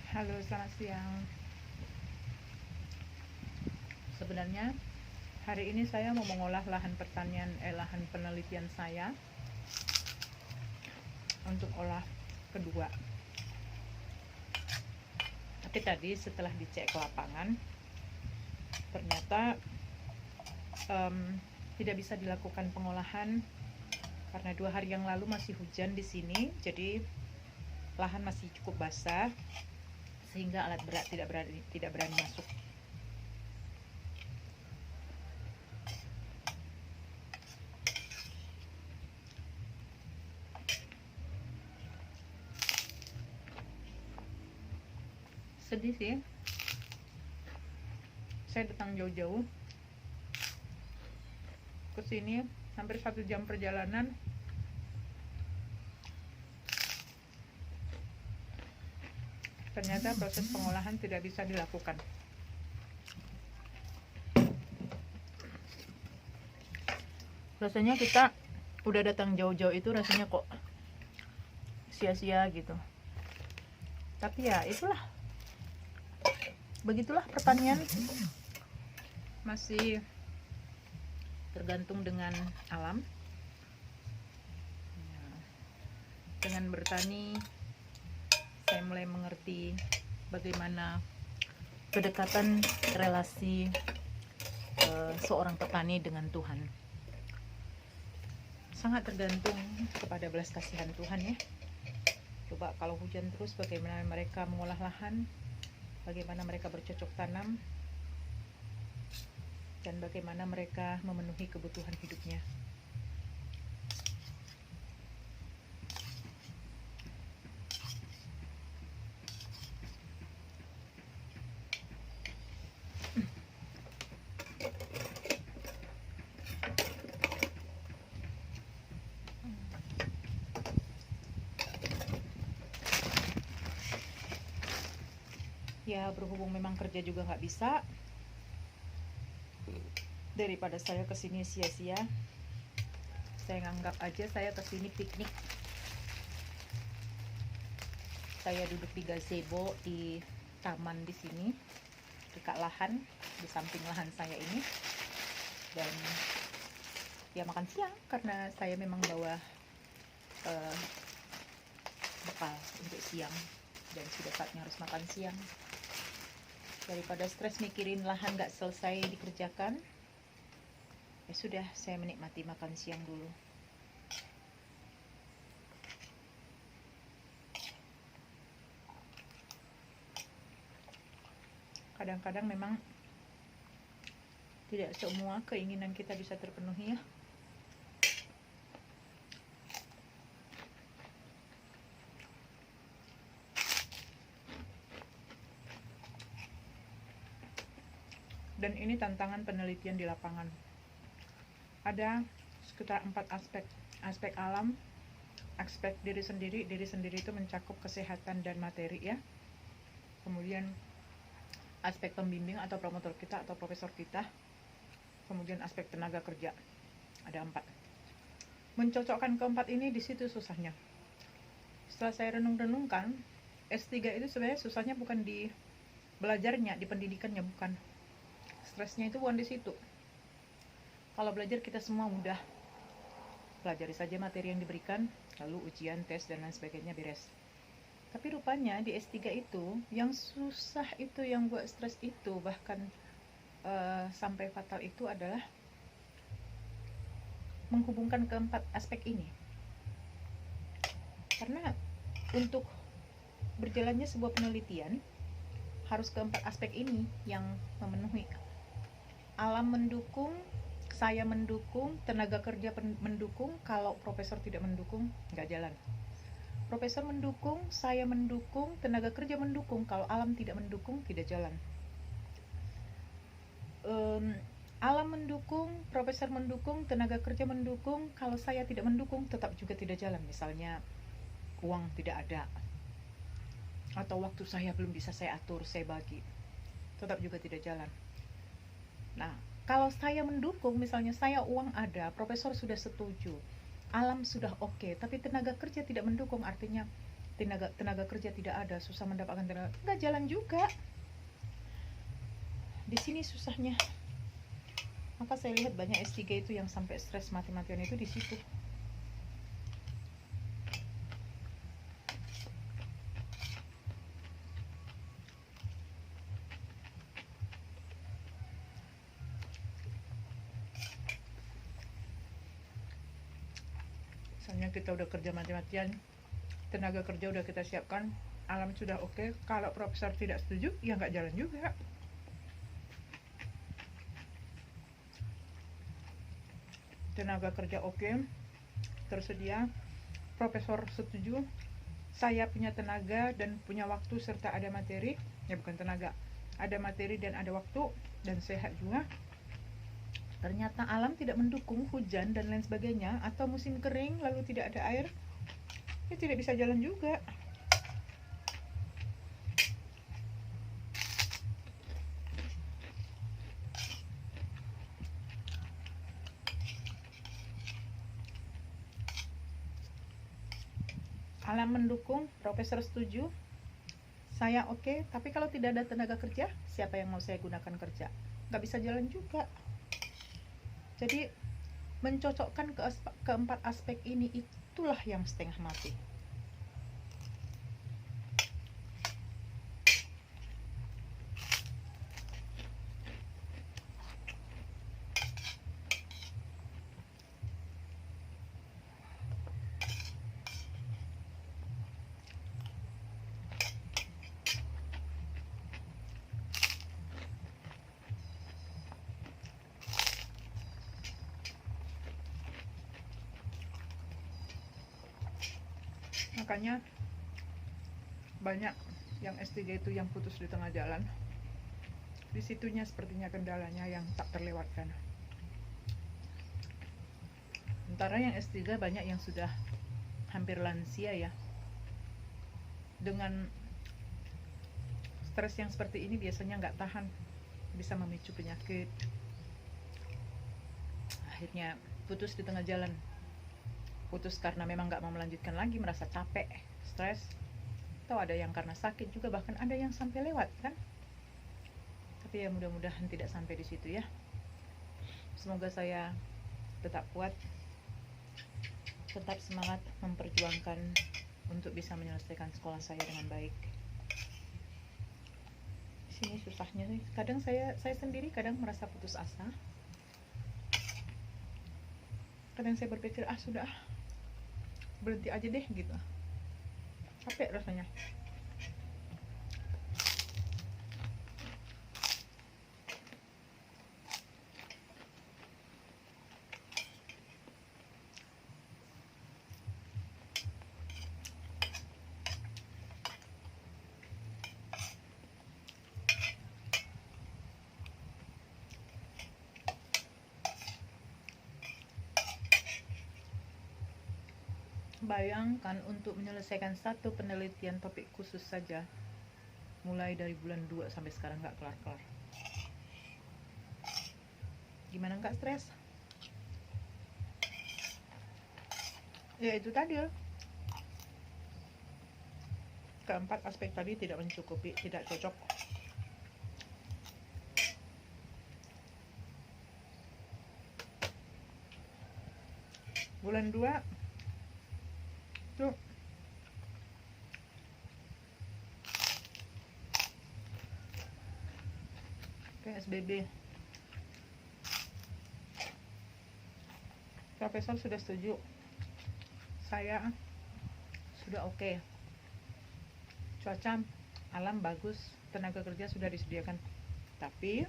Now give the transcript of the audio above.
Halo, selamat siang. Sebenarnya hari ini saya mau mengolah lahan penelitian saya untuk olah kedua. Tapi tadi setelah dicek ke lapangan, ternyata tidak bisa dilakukan pengolahan karena 2 hari yang lalu masih hujan di sini, jadi lahan masih cukup basah sehingga alat berat tidak berani masuk. Sedih sih, saya datang jauh-jauh ke sini, hampir 1 jam perjalanan. Ternyata proses pengolahan tidak bisa dilakukan. Rasanya kita udah datang jauh-jauh itu rasanya kok sia-sia gitu. Tapi ya itulah, begitulah pertanian, masih tergantung dengan alam. Dengan bertani saya mulai mengerti bagaimana kedekatan relasi seorang petani dengan Tuhan. Sangat tergantung kepada belas kasihan Tuhan ya. Coba kalau hujan terus, bagaimana mereka mengolah lahan, bagaimana mereka bercocok tanam, dan bagaimana mereka memenuhi kebutuhan hidupnya. Ya berhubung memang kerja juga nggak bisa, daripada saya kesini sia-sia, saya nganggap aja saya kesini piknik. Saya duduk di gazebo di taman di sini, dekat lahan, di samping lahan saya ini, dan ya makan siang karena saya memang bawa bekal untuk siang dan sudah saatnya harus makan siang. Daripada stres mikirin lahan gak selesai dikerjakan, ya sudah, saya menikmati makan siang dulu. Kadang-kadang memang tidak semua keinginan kita bisa terpenuhi ya. Dan ini tantangan penelitian di lapangan. Ada sekitar 4 aspek. Aspek alam, aspek diri sendiri. Diri sendiri itu mencakup kesehatan dan materi ya. Kemudian aspek pembimbing atau promotor kita atau profesor kita. Kemudian aspek tenaga kerja. Ada 4. Mencocokkan keempat ini di situ susahnya. Setelah saya renung-renungkan, S3 itu sebenarnya susahnya bukan di belajarnya, di pendidikannya, bukan. Stresnya itu bukan di situ. Kalau belajar kita semua mudah, pelajari saja materi yang diberikan, lalu ujian, tes, dan lain sebagainya beres. Tapi rupanya di S3 itu, yang susah itu, yang buat stres itu, bahkan sampai fatal itu adalah menghubungkan keempat aspek ini. Karena untuk berjalannya sebuah penelitian, harus keempat aspek ini yang memenuhi. Alam mendukung, saya mendukung, tenaga kerja mendukung. Kalau profesor tidak mendukung, nggak jalan. Profesor mendukung, saya mendukung, tenaga kerja mendukung. Kalau alam tidak mendukung, tidak jalan. Alam mendukung, profesor mendukung, tenaga kerja mendukung. Kalau saya tidak mendukung, tetap juga tidak jalan. Misalnya uang tidak ada, atau waktu saya belum bisa saya atur, saya bagi, tetap juga tidak jalan. Nah, kalau saya mendukung, misalnya saya uang ada, profesor sudah setuju, alam sudah oke, tapi tenaga kerja tidak mendukung, artinya tenaga kerja tidak ada, susah mendapatkan tenaga, nggak jalan juga. Di sini susahnya. Maka saya lihat banyak S3 itu yang sampai stres mati-matian itu di situ. Misalnya kita udah kerja mati-matian, tenaga kerja udah kita siapkan, alam sudah oke, kalau profesor tidak setuju, ya nggak jalan juga. Tenaga kerja oke, tersedia, profesor setuju, saya punya tenaga dan punya waktu serta ada materi, ya bukan tenaga, ada materi dan ada waktu dan sehat juga. Ternyata alam tidak mendukung, hujan dan lain sebagainya, atau musim kering lalu tidak ada air, ya tidak bisa jalan juga. Alam mendukung, profesor setuju, saya oke, tapi kalau tidak ada tenaga kerja, siapa yang mau saya gunakan kerja? Nggak bisa jalan juga. Jadi mencocokkan keempat aspek ini, itulah yang setengah mati. Makanya banyak yang S3 itu yang putus di tengah jalan. Disitunya sepertinya kendalanya yang tak terlewatkan. Sementara yang S3 banyak yang sudah hampir lansia ya. Dengan stres yang seperti ini biasanya nggak tahan, bisa memicu penyakit. Akhirnya putus di tengah jalan. Putus karena memang nggak mau melanjutkan lagi, merasa capek, stres, atau ada yang karena sakit juga, bahkan ada yang sampai lewat kan. Tapi ya mudah-mudahan tidak sampai di situ ya. Semoga saya tetap kuat, tetap semangat memperjuangkan untuk bisa menyelesaikan sekolah saya dengan baik. Di sini susahnya sih, kadang saya sendiri kadang merasa putus asa. Kadang saya berpikir sudah, berhenti aja deh gitu, capek rasanya. Bayangkan untuk menyelesaikan satu penelitian topik khusus saja, mulai dari bulan 2 sampai sekarang nggak kelar-kelar. Gimana nggak stres? Ya itu tadi, keempat aspek tadi tidak mencukupi, tidak cocok. Bulan 2 tuh PSBB, profesor sudah setuju, saya sudah oke. Cuaca alam bagus, tenaga kerja sudah disediakan, tapi